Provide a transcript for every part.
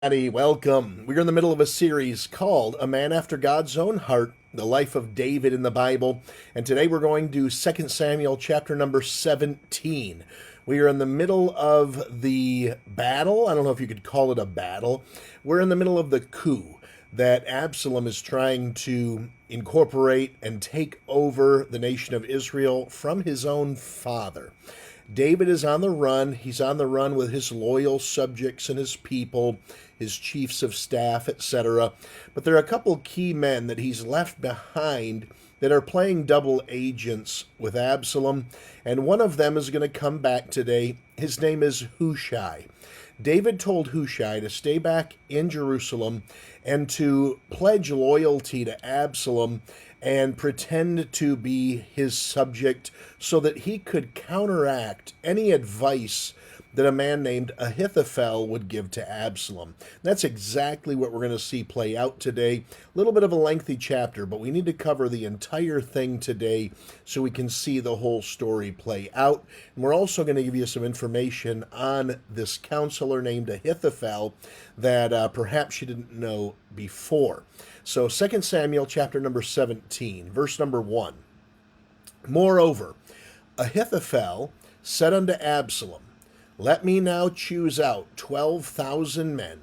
Everybody, welcome. We're in the middle of a series called A Man After God's Own Heart, the life of David in the Bible. And today we're going to 2 Samuel chapter number 17. We are in the middle of the battle. I don't know if you could call it a battle. We're in the middle of the coup that Absalom is trying to incorporate and take over the nation of Israel from his own father. David is on the run. He's on the run with his loyal subjects and his people, his chiefs of staff, etc. But there are a couple key men that he's left behind that are playing double agents with Absalom, and one of them is going to come back today. His name is Hushai. David told Hushai to stay back in Jerusalem and to pledge loyalty to Absalom and pretend to be his subject so that he could counteract any advice that a man named Ahithophel would give to Absalom. That's exactly what we're going to see play out today. A little bit of a lengthy chapter, but we need to cover the entire thing today so we can see the whole story play out. And we're also going to give you some information on this counselor named Ahithophel that perhaps you didn't know before. So 2 Samuel chapter number 17, verse number 1. Moreover, Ahithophel said unto Absalom, Let me now choose out 12,000 men,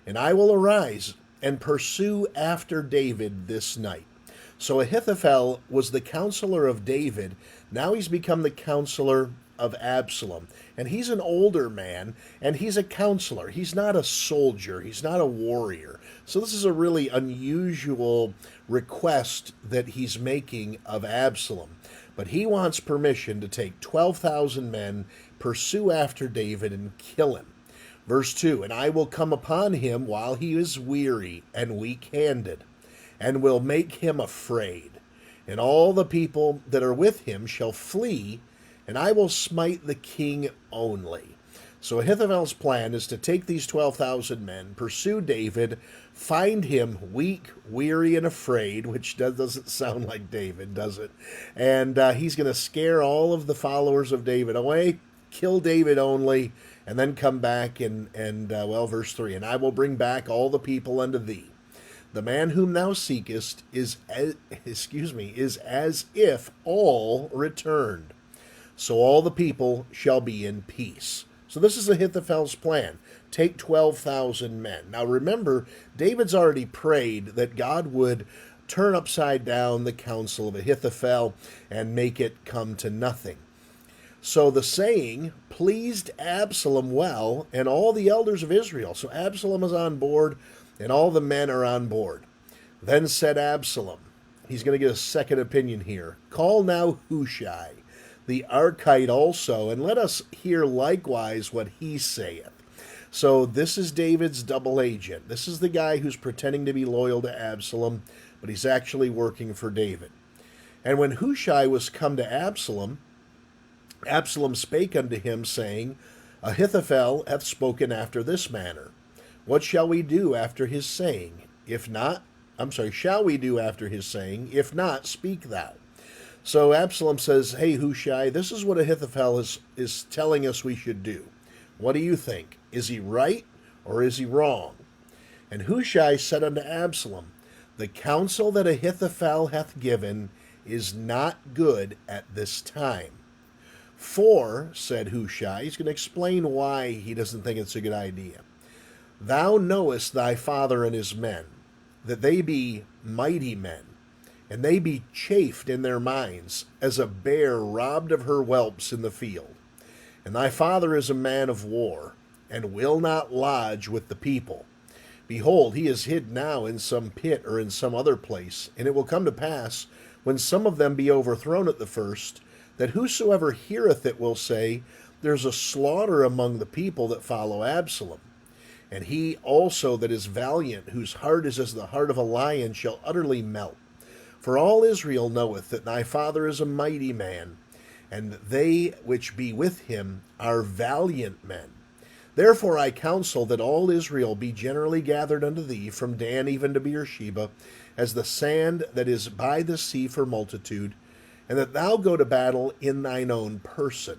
and I will arise and pursue after David this night. So Ahithophel was the counselor of David. Now he's become the counselor of Absalom. And he's an older man, and he's a counselor. He's not a soldier. He's not a warrior. So this is a really unusual request that he's making of Absalom. But he wants permission to take 12,000 men, pursue after David, and kill him. Verse 2, And I will come upon him while he is weary and weak-handed, and will make him afraid. And all the people that are with him shall flee, and I will smite the king only. So Ahithophel's plan is to take these 12,000 men, pursue David, find him weak, weary, and afraid, which doesn't sound like David, does it? And he's going to scare all of the followers of David away, kill David only, and then come back and verse 3, And I will bring back all the people unto thee. The man whom thou seekest is as if all returned. So all the people shall be in peace. So this is Ahithophel's plan. Take 12,000 men. Now remember, David's already prayed that God would turn upside down the counsel of Ahithophel and make it come to nothing. So the saying pleased Absalom well and all the elders of Israel. So Absalom is on board and all the men are on board. Then said Absalom, he's going to get a second opinion here, Call now Hushai, the Archite also, and let us hear likewise what he saith. So this is David's double agent. This is the guy who's pretending to be loyal to Absalom, but he's actually working for David. And when Hushai was come to Absalom, Absalom spake unto him, saying, Ahithophel hath spoken after this manner. What shall we do after his saying? Shall we do after his saying? If not, speak thou. So Absalom says, Hey, Hushai, this is what Ahithophel is telling us we should do. What do you think? Is he right or is he wrong? And Hushai said unto Absalom, The counsel that Ahithophel hath given is not good at this time. For, said Hushai, he's going to explain why he doesn't think it's a good idea. Thou knowest thy father and his men, that they be mighty men, and they be chafed in their minds, as a bear robbed of her whelps in the field. And thy father is a man of war, and will not lodge with the people. Behold, he is hid now in some pit or in some other place, and it will come to pass, when some of them be overthrown at the first, that whosoever heareth it will say, There's a slaughter among the people that follow Absalom. And he also that is valiant, whose heart is as the heart of a lion, shall utterly melt. For all Israel knoweth that thy father is a mighty man, and they which be with him are valiant men. Therefore I counsel that all Israel be generally gathered unto thee, from Dan even to Beersheba, as the sand that is by the sea for multitude, and that thou go to battle in thine own person.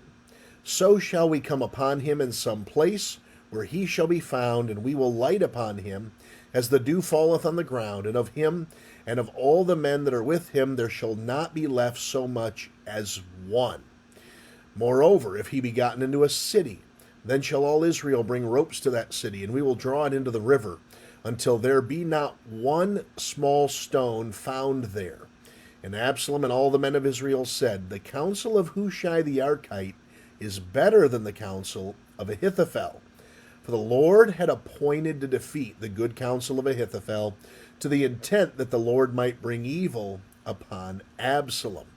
So shall we come upon him in some place where he shall be found, and we will light upon him, as the dew falleth on the ground, and of him and of all the men that are with him there shall not be left so much as one. Moreover, if he be gotten into a city, then shall all Israel bring ropes to that city, and we will draw it into the river, until there be not one small stone found there. And Absalom and all the men of Israel said, The counsel of Hushai the Archite is better than the counsel of Ahithophel. For the Lord had appointed to defeat the good counsel of Ahithophel, to the intent that the Lord might bring evil upon Absalom.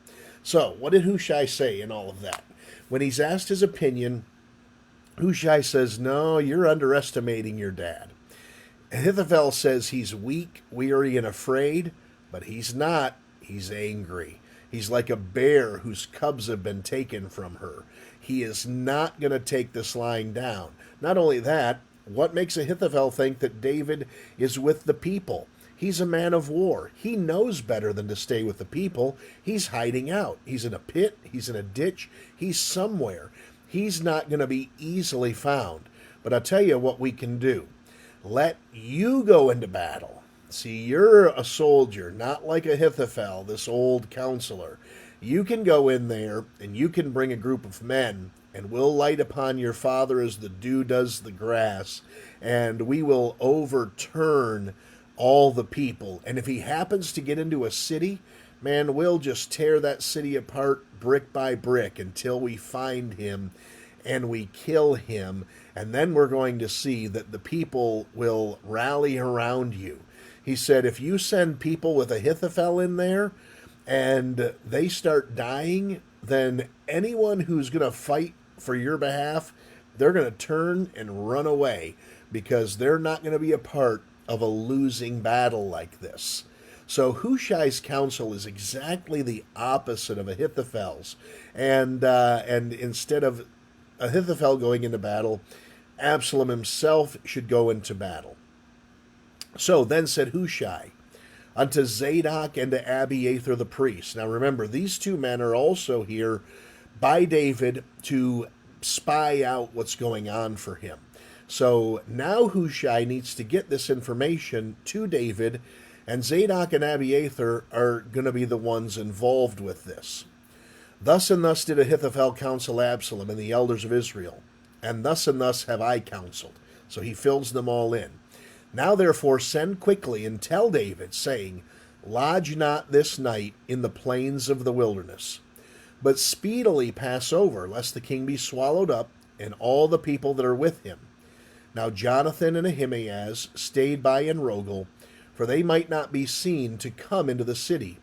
So, what did Hushai say in all of that? When he's asked his opinion, Hushai says, No, you're underestimating your dad. Ahithophel says he's weak, weary, and afraid, but he's not. He's angry. He's like a bear whose cubs have been taken from her. He is not going to take this lying down. Not only that, what makes Ahithophel think that David is with the people? He's a man of war. He knows better than to stay with the people. He's hiding out. He's in a pit. He's in a ditch. He's somewhere. He's not going to be easily found. But I'll tell you what we can do. Let you go into battle. See, you're a soldier, not like Ahithophel, this old counselor. You can go in there, and you can bring a group of men, and we'll light upon your father as the dew does the grass, and we will overturn all the people. And if he happens to get into a city, man, we'll just tear that city apart brick by brick until we find him and we kill him. And then we're going to see that the people will rally around you. He said, if you send people with Ahithophel in there and they start dying, then anyone who's going to fight for your behalf, they're going to turn and run away because they're not going to be a part of a losing battle like this. So Hushai's counsel is exactly the opposite of Ahithophel's. And instead of Ahithophel going into battle, Absalom himself should go into battle. So then said Hushai unto Zadok and to Abiathar the priest. Now remember, these two men are also here by David to spy out what's going on for him. So now Hushai needs to get this information to David, and Zadok and Abiathar are going to be the ones involved with this. Thus and thus did Ahithophel counsel Absalom and the elders of Israel, and thus have I counseled. So he fills them all in. Now therefore send quickly and tell David, saying, Lodge not this night in the plains of the wilderness, but speedily pass over, lest the king be swallowed up, and all the people that are with him. Now Jonathan and Ahimaaz stayed by in Rogel, for they might not be seen to come into the city.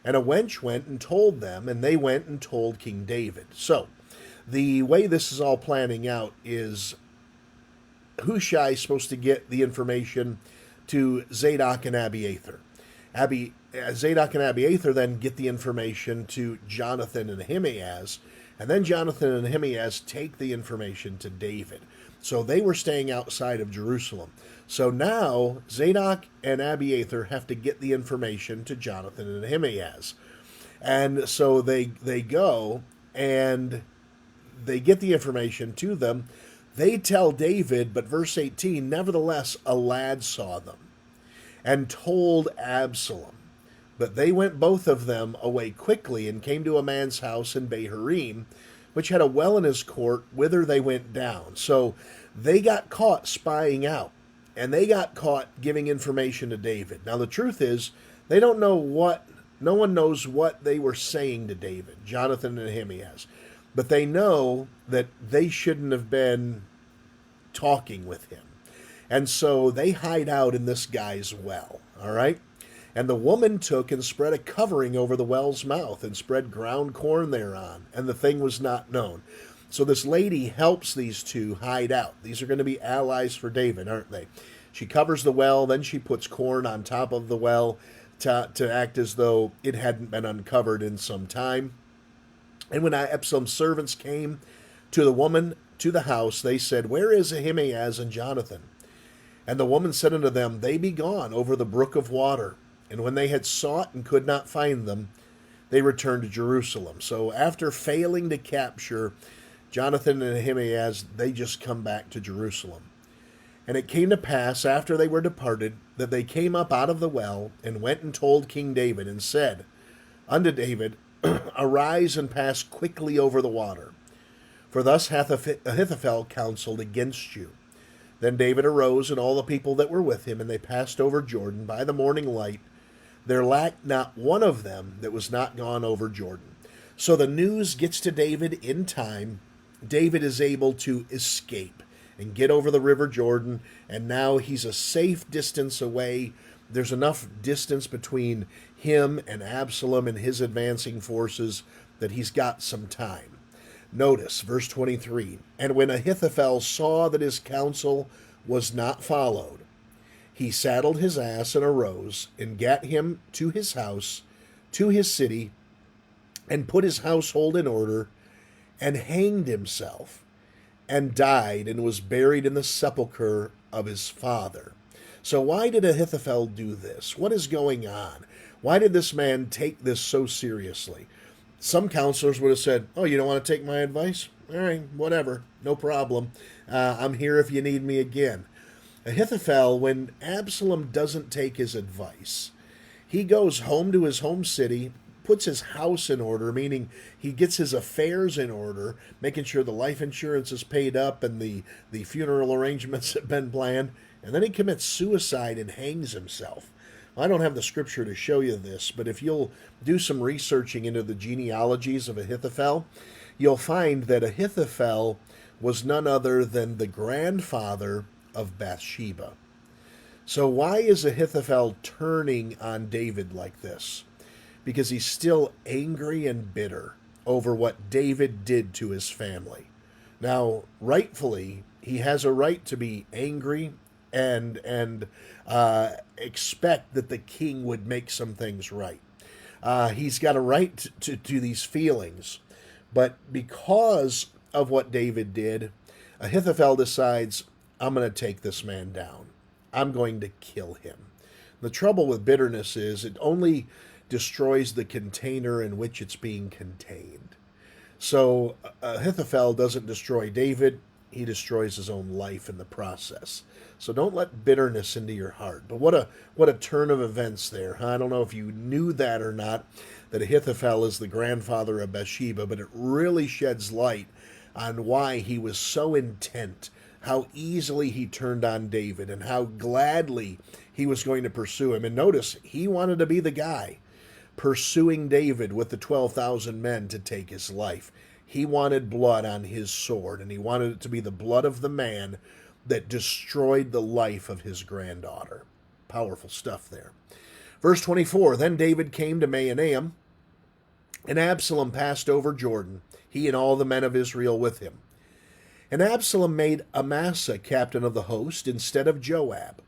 And a wench went and told them, and they went and told King David. So, the way this is all planning out is Hushai is supposed to get the information to Zadok and Abiathar. Zadok and Abiathar then get the information to Jonathan and Ahimaaz, and then Jonathan and Ahimaaz take the information to David. So they were staying outside of Jerusalem. So now Zadok and Abiathar have to get the information to Jonathan and Ahimaaz. And so they go and they get the information to them. They tell David, but verse 18, nevertheless, a lad saw them and told Absalom. But they went both of them away quickly and came to a man's house in Bahurim, which had a well in his court, whither they went down. So they got caught spying out, and they got caught giving information to David. Now the truth is, they don't know no one knows what they were saying to David, Jonathan and Ahimaaz. But they know that they shouldn't have been talking with him. And so they hide out in this guy's well, all right? And the woman took and spread a covering over the well's mouth and spread ground corn thereon, and the thing was not known. So this lady helps these two hide out. These are going to be allies for David, aren't they? She covers the well, then she puts corn on top of the well to act as though it hadn't been uncovered in some time. And when Absalom's servants came to the woman to the house, they said, Where is Ahimaaz and Jonathan? And the woman said unto them, They be gone over the brook of water. And when they had sought and could not find them, they returned to Jerusalem. So after failing to capture Jonathan and Ahimaaz, they just come back to Jerusalem. And it came to pass, after they were departed, that they came up out of the well, and went and told King David, and said unto David, Arise and pass quickly over the water, for thus hath Ahithophel counseled against you. Then David arose, and all the people that were with him, and they passed over Jordan by the morning light. There lacked not one of them that was not gone over Jordan. So the news gets to David in time. David is able to escape and get over the river Jordan, and now he's a safe distance away. There's enough distance between him and Absalom and his advancing forces that he's got some time. Notice verse 23, And when Ahithophel saw that his counsel was not followed, he saddled his ass and arose, and gat him to his house, to his city, and put his household in order, and hanged himself, and died, and was buried in the sepulchre of his father. So why did Ahithophel do this? What is going on? Why did this man take this so seriously? Some counselors would have said, oh, you don't want to take my advice? All right, whatever, no problem. I'm here if you need me again. Ahithophel, when Absalom doesn't take his advice, he goes home to his home city, puts his house in order, meaning he gets his affairs in order, making sure the life insurance is paid up and the funeral arrangements have been planned, and then he commits suicide and hangs himself. I don't have the scripture to show you this, but if you'll do some researching into the genealogies of Ahithophel, you'll find that Ahithophel was none other than the grandfather of Bathsheba. So why is Ahithophel turning on David like this? Because he's still angry and bitter over what David did to his family. Now, rightfully, he has a right to be angry and expect that the king would make some things right. He's got a right to these feelings. But because of what David did, Ahithophel decides, I'm going to take this man down. I'm going to kill him. The trouble with bitterness is it only destroys the container in which it's being contained. So Ahithophel doesn't destroy David, he destroys his own life in the process. So don't let bitterness into your heart. But what a turn of events there. I don't know if you knew that or not, that Ahithophel is the grandfather of Bathsheba, but it really sheds light on why he was so intent, how easily he turned on David, and how gladly he was going to pursue him. And notice, he wanted to be the guy pursuing David with the 12,000 men to take his life. He wanted blood on his sword, and he wanted it to be the blood of the man that destroyed the life of his granddaughter. Powerful stuff there. Verse 24, Then David came to Mahanaim, and Absalom passed over Jordan, he and all the men of Israel with him. And Absalom made Amasa captain of the host instead of Joab,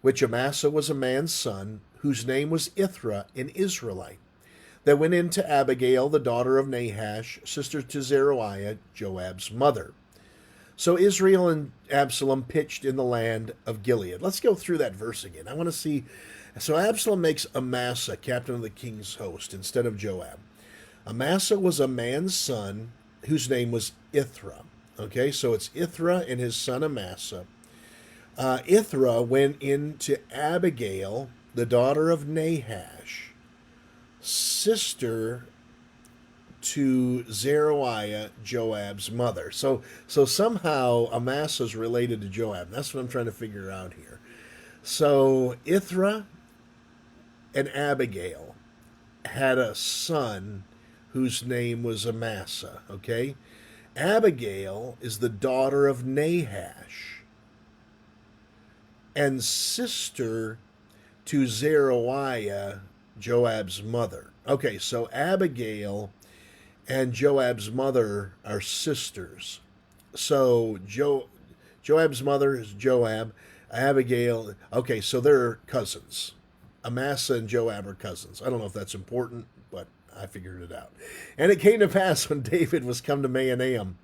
which Amasa was a man's son, whose name was Ithra, an Israelite, that went in to Abigail, the daughter of Nahash, sister to Zeruiah, Joab's mother. So Israel and Absalom pitched in the land of Gilead. Let's go through that verse again. I want to see. So Absalom makes Amasa captain of the king's host instead of Joab. Amasa was a man's son whose name was Ithra. Okay, so it's Ithra and his son Amasa. Ithra went in to Abigail, the daughter of Nahash, sister to Zeruiah, Joab's mother. So somehow Amasa's related to Joab. That's what I'm trying to figure out here. So Ithra and Abigail had a son whose name was Amasa, okay? Abigail is the daughter of Nahash and sister to Zeruiah, Joab's mother. Okay, so Abigail and Joab's mother are sisters. So Joab's mother is Joab. Abigail, okay, so they're cousins. Amasa and Joab are cousins. I don't know if that's important, but I figured it out. And it came to pass when David was come to Mahanaim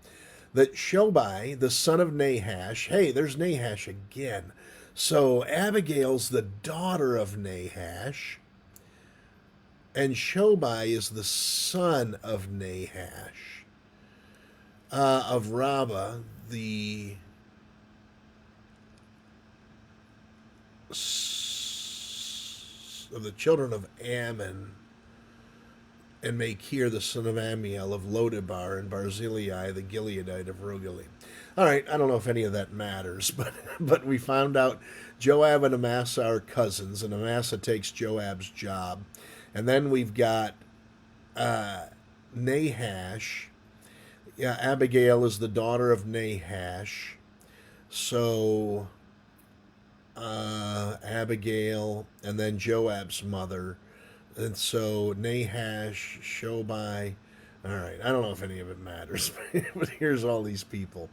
that Shobai, the son of Nahash, hey, there's Nahash again. So Abigail's the daughter of Nahash, and Shobai is the son of Nahash, of Rabbah, the of the children of Ammon, and Machir the son of Ammiel of Lodebar, and Barzillai the Gileadite of Rogelim. All right, I don't know if any of that matters, but we found out Joab and Amasa are cousins, and Amasa takes Joab's job. And then we've got Nahash. Yeah, Abigail is the daughter of Nahash. So Abigail, and then Joab's mother. And so Nahash, Shobai. All right, I don't know if any of it matters, but here's all these people.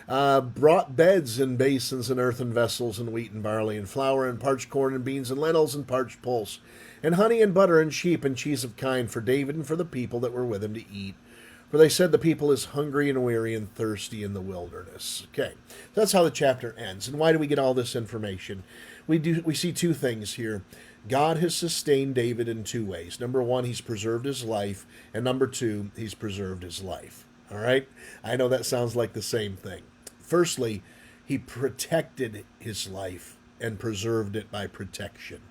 Brought beds and basins and earthen vessels and wheat and barley and flour and parched corn and beans and lentils and parched pulse and honey and butter and sheep and cheese of kine for David and for the people that were with him to eat. For they said the people is hungry and weary and thirsty in the wilderness. Okay, that's how the chapter ends. And why do we get all this information? We see two things here. God has sustained David in two ways. Number one, he's preserved his life. And number two, he's preserved his life. All right? I know that sounds like the same thing. Firstly, he protected his life and preserved it by protection.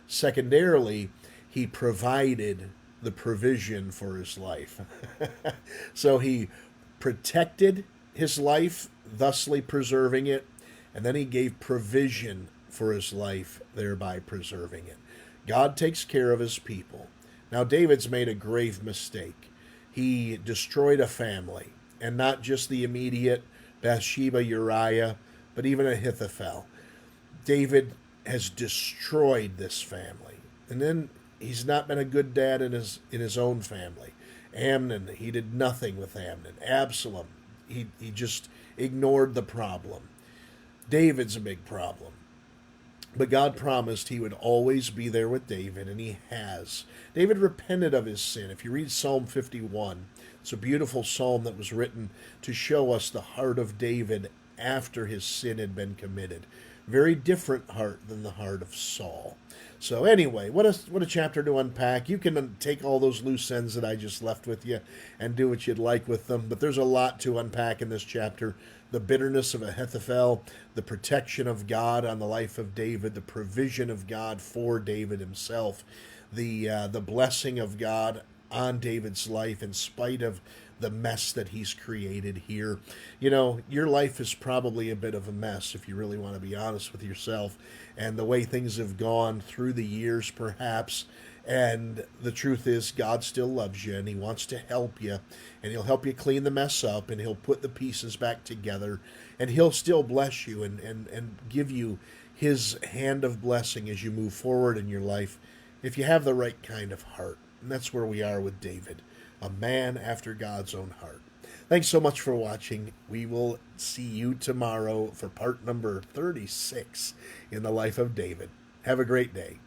Secondarily, he provided the provision for his life. So he protected his life, thusly preserving it, and then he gave provision for his life, thereby preserving it. God takes care of his people. Now, David's made a grave mistake. He destroyed a family, and not just the immediate Bathsheba, Uriah, but even Ahithophel. David has destroyed this family. And then he's not been a good dad in his own family. Amnon, he did nothing with Amnon. Absalom, he just ignored the problem. David's a big problem. But God promised he would always be there with David, and he has. David repented of his sin. If you read Psalm 51, it's a beautiful psalm that was written to show us the heart of David after his sin had been committed. Very different heart than the heart of Saul. So anyway, what a chapter to unpack. You can take all those loose ends that I just left with you and do what you'd like with them. But there's a lot to unpack in this chapter. The bitterness of Ahithophel, the protection of God on the life of David, the provision of God for David himself, the blessing of God on David's life in spite of the mess that he's created here. You know, your life is probably a bit of a mess if you really want to be honest with yourself, and the way things have gone through the years perhaps. And the truth is, God still loves you, and he wants to help you, and he'll help you clean the mess up, and he'll put the pieces back together, and he'll still bless you and give you his hand of blessing as you move forward in your life if you have the right kind of heart. And that's where we are with David, a man after God's own heart. Thanks so much for watching. We will see you tomorrow for part number 36 in the life of David. Have a great day.